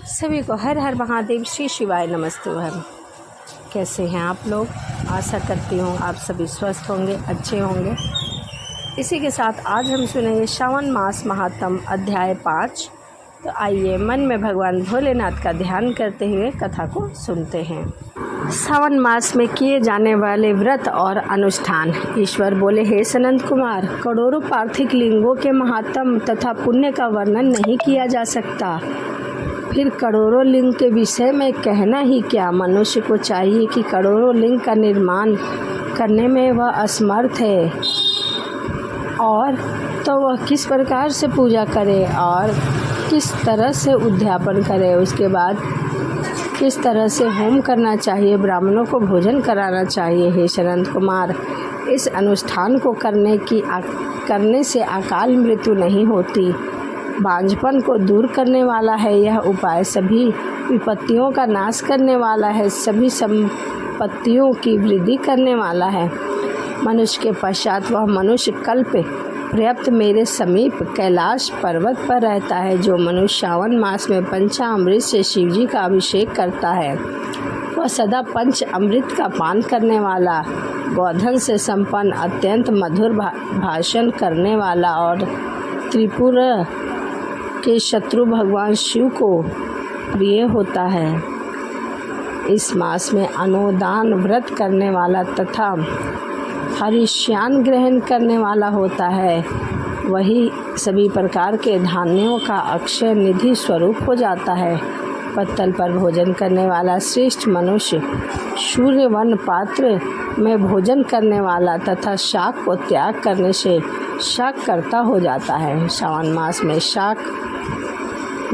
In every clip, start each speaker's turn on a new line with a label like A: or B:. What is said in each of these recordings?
A: सभी को हर हर महादेव, श्री शिवाय नमस्ते। कैसे हैं आप लोग? आशा करती हूँ आप सभी स्वस्थ होंगे, अच्छे होंगे। इसी के साथ आज हम सुनेंगे श्रावण मास महात्म अध्याय 5। तो आइए मन में भगवान भोलेनाथ का ध्यान करते हुए कथा को सुनते हैं। श्रावण मास में किए जाने वाले व्रत और अनुष्ठान। ईश्वर बोले, हे सनंद कुमार, करोड़ों पार्थिव लिंगों के महात्म तथा पुण्य का वर्णन नहीं किया जा सकता। फिर करोड़ों लिंग के विषय में कहना ही क्या। मनुष्य को चाहिए कि करोड़ों लिंग का निर्माण करने में वह असमर्थ है, और तो वह किस प्रकार से पूजा करे और किस तरह से उद्यापन करे। उसके बाद किस तरह से होम करना चाहिए, ब्राह्मणों को भोजन कराना चाहिए। हे सनंद कुमार, इस अनुष्ठान को करने से अकाल मृत्यु नहीं होती, बांझपन को दूर करने वाला है। यह उपाय सभी विपत्तियों का नाश करने वाला है, सभी संपत्तियों की वृद्धि करने वाला है। मनुष्य के पश्चात वह मनुष्य कल्प पर्याप्त मेरे समीप कैलाश पर्वत पर रहता है। जो मनुष्य श्रावण मास में पंचामृत से शिवजी का अभिषेक करता है, वह सदा पंच अमृत का पान करने वाला, गोधन से संपन्न, अत्यंत मधुर भाषण करने वाला और त्रिपुर के शत्रु भगवान शिव को प्रिय होता है। इस मास में अनुदान व्रत करने वाला तथा हरिष्यान ग्रहण करने वाला होता है। वही सभी प्रकार के धान्यों का अक्षय निधि स्वरूप हो जाता है। पत्तल पर भोजन करने वाला श्रेष्ठ मनुष्य सूर्यवन पात्र में भोजन करने वाला तथा शाक को त्याग करने से शाक करता हो जाता है। श्रावण मास में शाक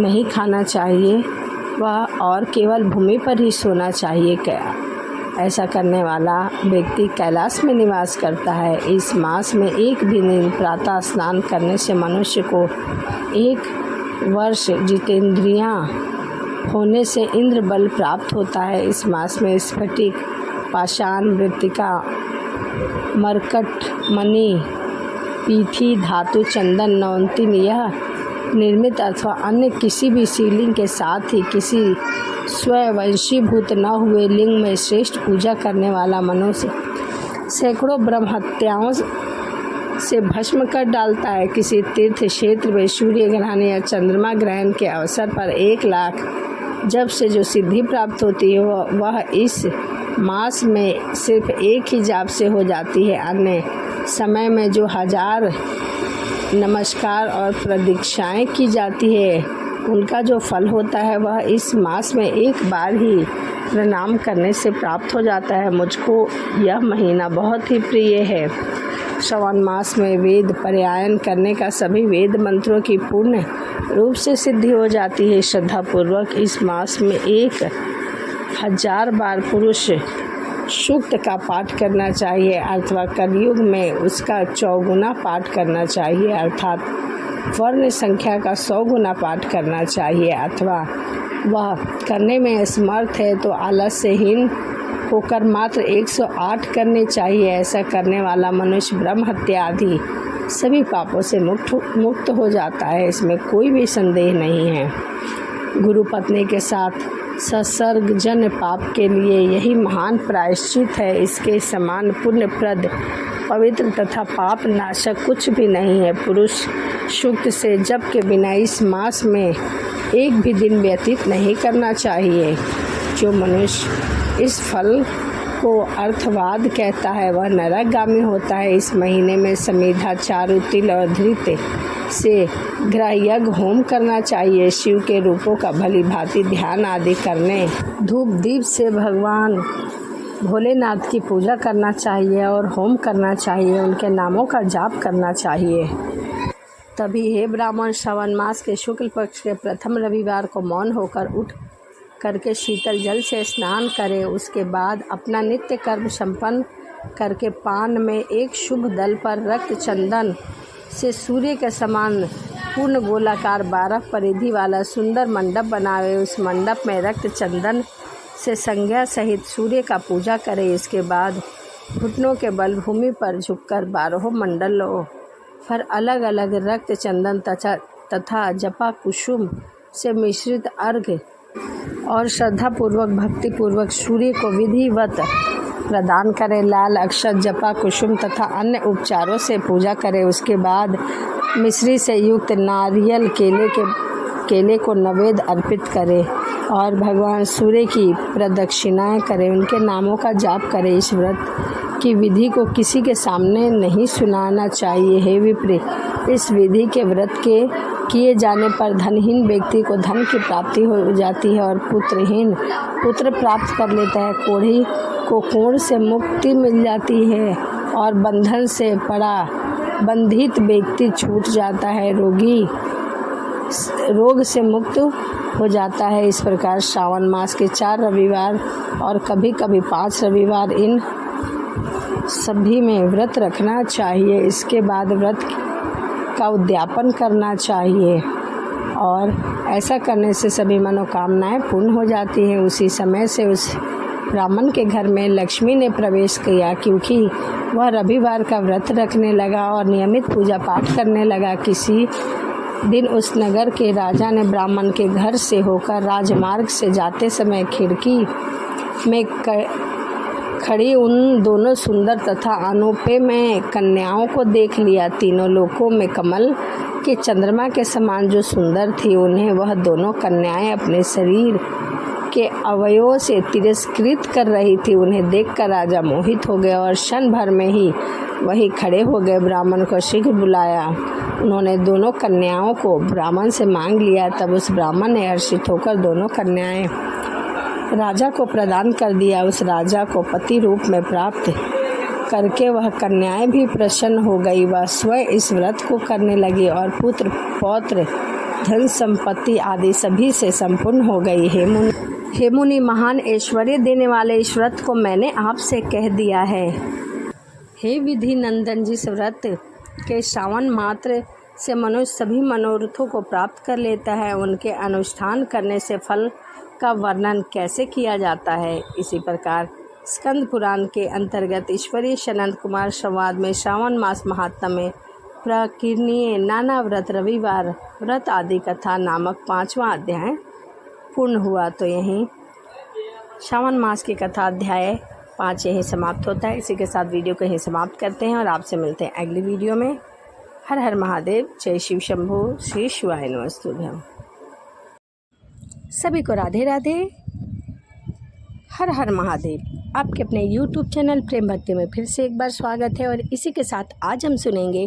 A: नहीं खाना चाहिए वह और केवल भूमि पर ही सोना चाहिए। क्या ऐसा करने वाला व्यक्ति कैलाश में निवास करता है। इस मास में एक भी दिन प्रातः स्नान करने से मनुष्य को 1 वर्ष जितेंद्रियां होने से इंद्र बल प्राप्त होता है। इस मास में स्फटिक, पाषाण, मृत्तिका, मरकट, मणि, पीथी, धातु, चंदन, नौंतिन यह निर्मित अथवा अन्य किसी भी शिवलिंग के साथ ही किसी स्ववंशीभूत न हुए लिंग में श्रेष्ठ पूजा करने वाला मनुष्य सैकड़ों ब्रह्महत्याओं से भस्म कर डालता है। किसी तीर्थ क्षेत्र में सूर्य ग्रहण या चंद्रमा ग्रहण के अवसर पर 1 लाख जब से जो सिद्धि प्राप्त होती है वह इस मास में सिर्फ एक ही जाप से हो जाती है। अन्य समय में जो 1000 नमस्कार और प्रदीक्षाएं की जाती है उनका जो फल होता है वह इस मास में एक बार ही प्रणाम करने से प्राप्त हो जाता है। मुझको यह महीना बहुत ही प्रिय है। श्रावण मास में वेद पारायण करने का सभी वेद मंत्रों की पूर्ण रूप से सिद्धि हो जाती है। श्रद्धापूर्वक इस मास में 1000 बार पुरुष सूक्त का पाठ करना चाहिए, अथवा कलयुग में उसका 4 गुना पाठ करना चाहिए, अर्थात वर्ण संख्या का 100 गुना पाठ करना चाहिए। अथवा वह करने में असमर्थ है तो आलस्यहीन होकर मात्र 108 करने चाहिए। ऐसा करने वाला मनुष्य ब्रह्म हत्या आदि सभी पापों से मुक्त हो जाता है, इसमें कोई भी संदेह नहीं है। गुरु पत्नी के साथ सत्सर्गजन पाप के लिए यही महान प्रायश्चित है। इसके समान पुण्यप्रद, पवित्र तथा पाप नाशक कुछ भी नहीं है। पुरुष सूक्त से जप के बिना इस मास में एक भी दिन व्यतीत नहीं करना चाहिए। जो मनुष्य इस फल को अर्थवाद कहता है वह नरकगामी होता है। इस महीने में समिधा, चारु, तिल और धृत से गृह यज्ञ होम करना चाहिए। शिव के रूपों का भली भांति ध्यान आदि करने, धूप दीप से भगवान भोलेनाथ की पूजा करना चाहिए और होम करना चाहिए, उनके नामों का जाप करना चाहिए। तभी हे ब्राह्मण, श्रावण मास के शुक्ल पक्ष के प्रथम रविवार को मौन होकर उठ करके शीतल जल से स्नान करें। उसके बाद अपना नित्य कर्म संपन्न करके पान में एक शुभ दल पर रक्त चंदन से सूर्य के समान पूर्ण गोलाकार 12 परिधि वाला सुंदर मंडप बनावे। उस मंडप में रक्त चंदन से संज्ञा सहित सूर्य का पूजा करें। इसके बाद घुटनों के बल भूमि पर झुककर 12 मंडलों पर अलग अलग रक्त चंदन तथा जपा कुसुम से मिश्रित अर्घ्य और श्रद्धापूर्वक भक्तिपूर्वक सूर्य को विधिवत प्रदान करें। लाल अक्षत, जपा, कुसुम तथा अन्य उपचारों से पूजा करें। उसके बाद मिश्री से युक्त नारियल केले को नैवेद्य अर्पित करें और भगवान सूर्य की प्रदक्षिणाएं करें। उनके नामों का जाप करें। इस व्रत की विधि को किसी के सामने नहीं सुनाना चाहिए। हे विप्र, इस विधि के व्रत के किए जाने पर धनहीन व्यक्ति को धन की प्राप्ति हो जाती है और पुत्रहीन पुत्र प्राप्त कर लेता है। कोढ़ी को कोढ़ से मुक्ति मिल जाती है और बंधन से पड़ा बंधित व्यक्ति छूट जाता है। रोगी रोग से मुक्त हो जाता है। इस प्रकार श्रावण मास के 4 रविवार और कभी कभी 5 रविवार इन सभी में व्रत रखना चाहिए। इसके बाद व्रत का उद्यापन करना चाहिए और ऐसा करने से सभी मनोकामनाएं पूर्ण हो जाती हैं। उसी समय से उस ब्राह्मण के घर में लक्ष्मी ने प्रवेश किया, क्योंकि वह रविवार का व्रत रखने लगा और नियमित पूजा पाठ करने लगा। किसी दिन उस नगर के राजा ने ब्राह्मण के घर से होकर राजमार्ग से जाते समय खिड़की में खड़ी उन दोनों सुंदर तथा अनुपेय कन्याओं को देख लिया। तीनों लोकों में कमल के चंद्रमा के समान जो सुंदर थी, उन्हें वह दोनों कन्याएं अपने शरीर के अवयवों से तिरस्कृत कर रही थी। उन्हें देखकर राजा मोहित हो गए और क्षण भर में ही वहीं खड़े हो गए। ब्राह्मण को शीघ्र बुलाया। उन्होंने दोनों कन्याओं को ब्राह्मण से मांग लिया। तब उस ब्राह्मण ने हर्षित होकर दोनों कन्याएं राजा को प्रदान कर दिया। उस राजा को पति रूप में प्राप्त करके वह कन्याएं भी प्रसन्न हो गई। वह स्वयं इस व्रत को करने लगी और पुत्र पौत्र धन संपत्ति आदि सभी से संपूर्ण हो गई। हे मुनि, महान ऐश्वर्य देने वाले इस व्रत को मैंने आपसे कह दिया है। हे विधि नंदन, जिस व्रत के श्रावण मात्र से मनुष्य सभी मनोरथों को प्राप्त कर लेता है, उनके अनुष्ठान करने से फल का वर्णन कैसे किया जाता है। इसी प्रकार स्कंद पुराण के अंतर्गत ईश्वरीय सनंद कुमार संवाद में श्रावण मास महात्म्य में प्रकीर्णीय नाना व्रत रविवार व्रत आदि कथा नामक 5वां अध्याय पूर्ण हुआ। तो यहीं श्रावण मास की कथा अध्याय 5 यहीं समाप्त होता है। इसी के साथ वीडियो को यहीं समाप्त करते हैं और आपसे मिलते हैं अगली वीडियो में। हर हर महादेव, जय शिव शंभू, श्री शिवाय नमस्तुभ्यं। सभी को राधे राधे, हर हर महादेव। आपके अपने YouTube चैनल प्रेम भक्ति में फिर से एक बार स्वागत है और इसी के साथ आज हम सुनेंगे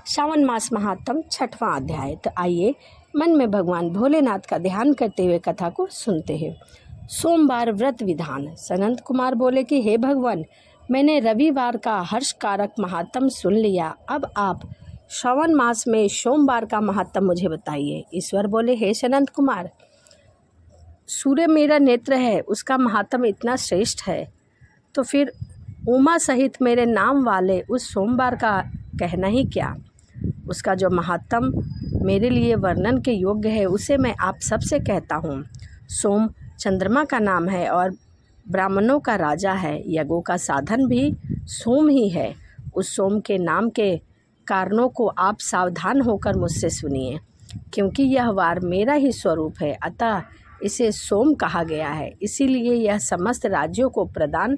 A: श्रावण मास महात्म्य 6वां अध्याय। तो आइए मन में भगवान भोलेनाथ का ध्यान करते हुए कथा को सुनते हैं। सोमवार व्रत विधान। सनंद कुमार बोले कि हे भगवान, मैंने रविवार का हर्षकारक महात्म्य सुन लिया। अब आप श्रावण मास में सोमवार का महात्म्य मुझे बताइए। ईश्वर बोले, हे सनंद कुमार, सूर्य मेरा नेत्र है, उसका महात्म्य इतना श्रेष्ठ है, तो फिर उमा सहित मेरे नाम वाले उस सोमवार का कहना ही क्या। उसका जो महात्म्य मेरे लिए वर्णन के योग्य है, उसे मैं आप सबसे कहता हूँ। सोम चंद्रमा का नाम है और ब्राह्मणों का राजा है। यज्ञों का साधन भी सोम ही है। उस सोम के नाम के कारणों को आप सावधान होकर मुझसे सुनिए, क्योंकि यह वार मेरा ही स्वरूप है, अतः इसे सोम कहा गया है। इसीलिए यह समस्त राज्यों को प्रदान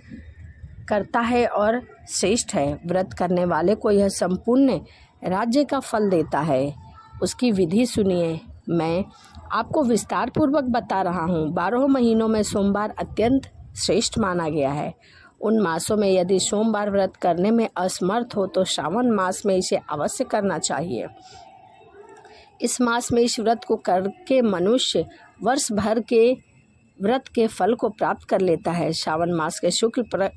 A: करता है और श्रेष्ठ है। व्रत करने वाले को यह संपूर्ण राज्य का फल देता है। उसकी विधि सुनिए, मैं आपको विस्तार पूर्वक बता रहा हूँ। 12 महीनों में सोमवार अत्यंत श्रेष्ठ माना गया है। उन मासों में यदि सोमवार व्रत करने में असमर्थ हो तो श्रावण मास में इसे अवश्य करना चाहिए। इस मास में इस व्रत को करके मनुष्य वर्ष भर के व्रत के फल को प्राप्त कर लेता है। श्रावण मास के शुक्ल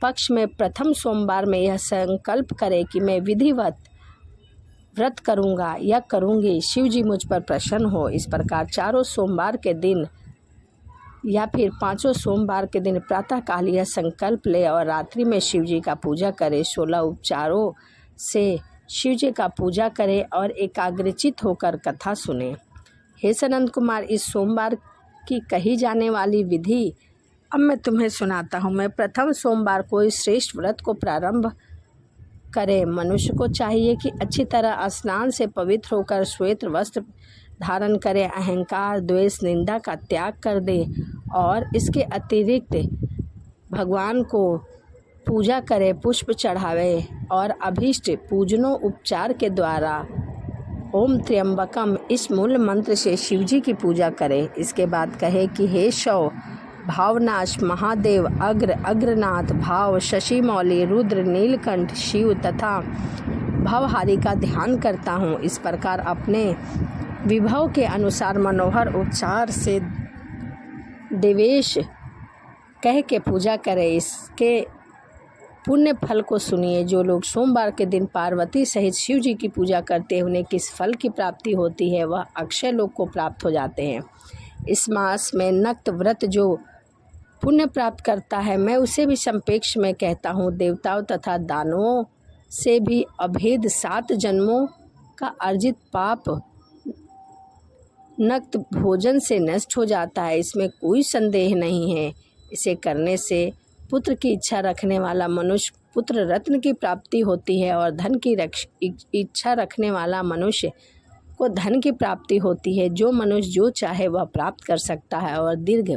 A: पक्ष में प्रथम सोमवार में यह संकल्प करे कि मैं विधिवत व्रत करूँगा या करूँगी, शिव जी मुझ पर प्रसन्न हो। इस प्रकार 4 सोमवार के दिन या फिर 5 सोमवार के दिन प्रातःकाल यह संकल्प ले और रात्रि में शिव जी का पूजा करे। 16 उपचारों से शिव जी का पूजा करे और एकाग्रचित होकर कथा सुने। हे सनंद कुमार, इस सोमवार की कही जाने वाली विधि अब मैं तुम्हें सुनाता हूँ। मैं प्रथम सोमवार को इस श्रेष्ठ व्रत को प्रारंभ करे। मनुष्य को चाहिए कि अच्छी तरह स्नान से पवित्र होकर श्वेत वस्त्र धारण करे, अहंकार, द्वेष, निंदा का त्याग कर दे और इसके अतिरिक्त भगवान को पूजा करे, पुष्प चढ़ावे और अभीष्ट पूजनों उपचार के द्वारा ओम त्र्यंबकम इस मूल मंत्र से शिवजी की पूजा करें। इसके बाद कहे कि हे शव भावनाश, महादेव, अग्रनाथ, भाव, शशि मौली, रुद्र, नीलकंठ, शिव तथा भवहारी का ध्यान करता हूँ। इस प्रकार अपने विभव के अनुसार मनोहर उपचार से देवेश कह के पूजा करें। इसके पुण्य फल को सुनिए। जो लोग सोमवार के दिन पार्वती सहित शिव जी की पूजा करते हैं उन्हें किस फल की प्राप्ति होती है, वह अक्षय लोक को प्राप्त हो जाते हैं। इस मास में नक्त व्रत जो पुण्य प्राप्त करता है, मैं उसे भी संपेक्ष में कहता हूँ। देवताओं तथा दानवों से भी अभेद 7 जन्मों का अर्जित पाप नक्त भोजन से नष्ट हो जाता है, इसमें कोई संदेह नहीं है। इसे करने से पुत्र की इच्छा रखने वाला मनुष्य पुत्र रत्न की प्राप्ति होती है और धन की इच्छा रखने वाला मनुष्य को धन की प्राप्ति होती है। जो मनुष्य जो चाहे वह प्राप्त कर सकता है और दीर्घ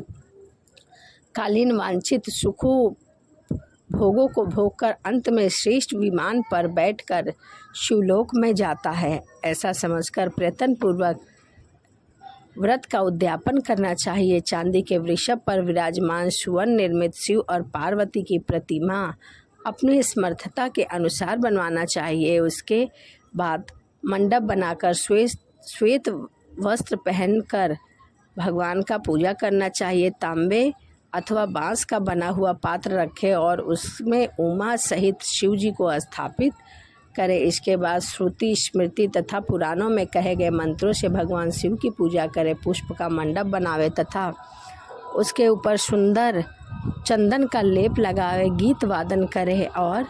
A: कालीन वांछित सुखों भोगों को भोगकर अंत में श्रेष्ठ विमान पर बैठकर शिवलोक में जाता है। ऐसा समझकर प्रयत्न पूर्वक व्रत का उद्यापन करना चाहिए। चांदी के वृषभ पर विराजमान सुवर्ण निर्मित शिव और पार्वती की प्रतिमा अपनी समर्थता के अनुसार बनवाना चाहिए। उसके बाद मंडप बनाकर श्वेत वस्त्र पहनकर भगवान का पूजा करना चाहिए। तांबे अथवा बांस का बना हुआ पात्र रखें और उसमें उमा सहित शिव जी को स्थापित करें। इसके बाद श्रुति, स्मृति तथा पुराणों में कहे गए मंत्रों से भगवान शिव की पूजा करें। पुष्प का मंडप बनावे तथा उसके ऊपर सुंदर चंदन का लेप लगावे। गीत वादन करे और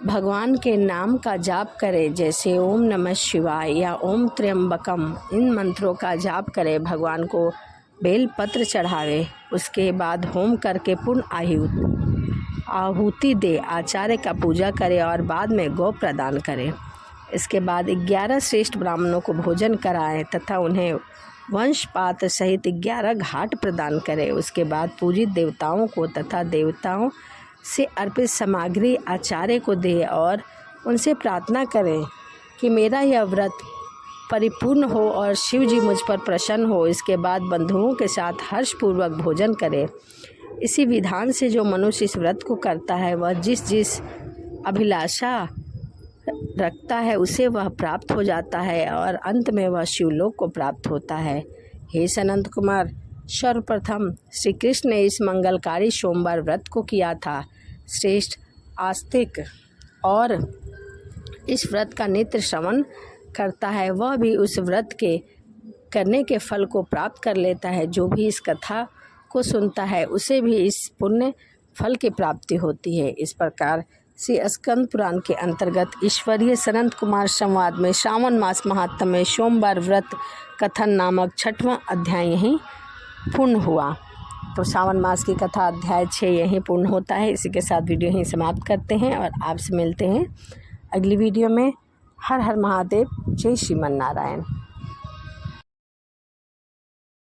A: भगवान के नाम का जाप करे, जैसे ओम नमः शिवाय या ओम त्र्यंबकम। इन मंत्रों का जाप करे। भगवान को बेल पत्र चढ़ावे। उसके बाद होम करके पूर्ण आहुति दे, आचार्य का पूजा करे और बाद में गौ प्रदान करे। इसके बाद 11 श्रेष्ठ ब्राह्मणों को भोजन कराएं तथा उन्हें वंशपात सहित 11 घाट प्रदान करे। उसके बाद पूजित देवताओं को तथा देवताओं से अर्पित सामग्री आचार्य को दे और उनसे प्रार्थना करें कि मेरा यह व्रत परिपूर्ण हो और शिव जी मुझ पर प्रसन्न हो। इसके बाद बंधुओं के साथ हर्षपूर्वक भोजन करें। इसी विधान से जो मनुष्य इस व्रत को करता है वह जिस अभिलाषा रखता है उसे वह प्राप्त हो जाता है और अंत में वह शिवलोक को प्राप्त होता है। हे सनंत कुमार, सर्वप्रथम श्री कृष्ण ने इस मंगलकारी सोमवार व्रत को किया था। श्रेष्ठ आस्तिक और इस व्रत का नित्य श्रवण करता है वह भी उस व्रत के करने के फल को प्राप्त कर लेता है। जो भी इस कथा को सुनता है उसे भी इस पुण्य फल की प्राप्ति होती है। इस प्रकार श्री स्कंद पुराण के अंतर्गत ईश्वरीय सनंत कुमार संवाद में श्रावण मास महात्म्य में सोमवार व्रत कथन नामक 6वां अध्याय यहीं पूर्ण हुआ। तो श्रावण मास की कथा अध्याय 6 यहीं पूर्ण होता है। इसी के साथ वीडियो यहीं समाप्त करते हैं और आपसे मिलते हैं अगली वीडियो में। हर हर महादेव, जय श्रीमन नारायण।